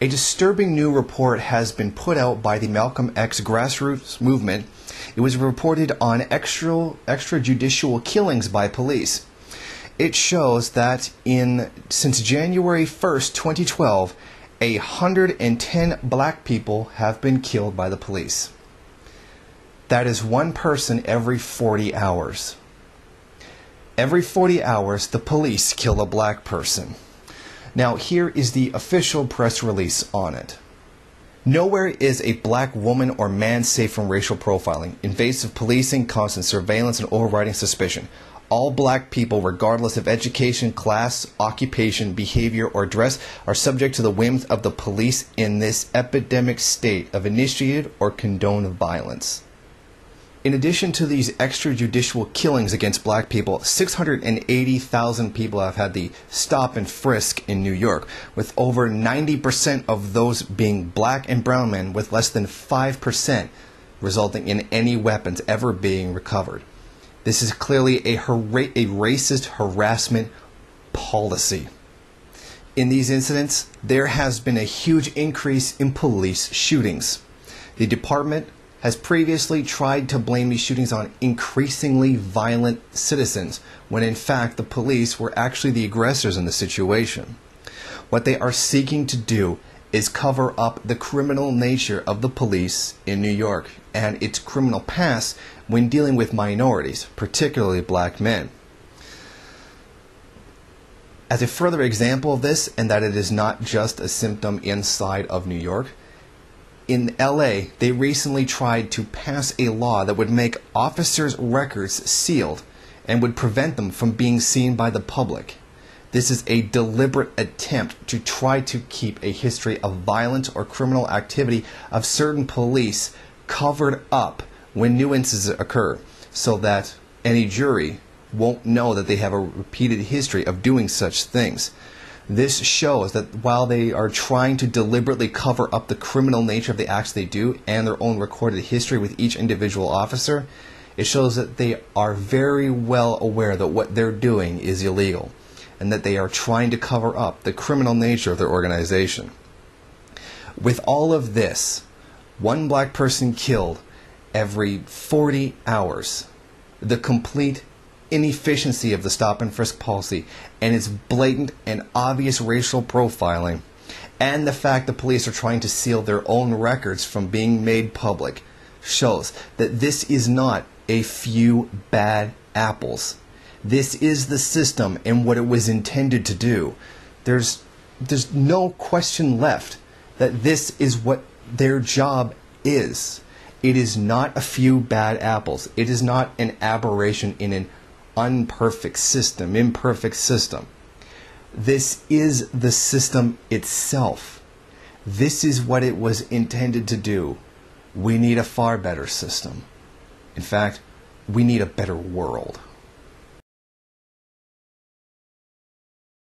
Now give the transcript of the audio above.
A disturbing new report has been put out by the Malcolm X Grassroots Movement. It was reported on extrajudicial killings by police. It shows that since January 1st, 2012, 110 black people have been killed by the police. That is one person every 40 hours. Every 40 hours, the police kill a black person. Now, here is the official press release on it. Nowhere is a black woman or man safe from racial profiling, invasive policing, constant surveillance, and overriding suspicion. All black people, regardless of education, class, occupation, behavior, or dress, are subject to the whims of the police in this epidemic state of initiated or condoned violence. In addition to these extrajudicial killings against black people, 680,000 people have had the stop and frisk in New York, with over 90% of those being black and brown men, with less than 5% resulting in any weapons ever being recovered. This is clearly a racist harassment policy. In these incidents, there has been a huge increase in police shootings. The department has previously tried to blame these shootings on increasingly violent citizens, when in fact the police were actually the aggressors in the situation. What they are seeking to do is cover up the criminal nature of the police in New York and its criminal past when dealing with minorities, particularly black men. As a further example of this, and that it is not just a symptom inside of New York, in LA, they recently tried to pass a law that would make officers' records sealed and would prevent them from being seen by the public. This is a deliberate attempt to try to keep a history of violent or criminal activity of certain police covered up when new incidents occur, so that any jury won't know that they have a repeated history of doing such things. This shows that while they are trying to deliberately cover up the criminal nature of the acts they do and their own recorded history with each individual officer, it shows that they are very well aware that what they're doing is illegal and that they are trying to cover up the criminal nature of their organization. With all of this, one black person killed every 40 hours, the complete inefficiency of the stop and frisk policy and its blatant and obvious racial profiling, and the fact the police are trying to seal their own records from being made public, shows that this is not a few bad apples. This is the system and what it was intended to do. There's no question left that this is what their job is. It is not a few bad apples. It is not an aberration in an imperfect system. This is the system itself. This is what it was intended to do. We need a far better system. In fact, we need a better world.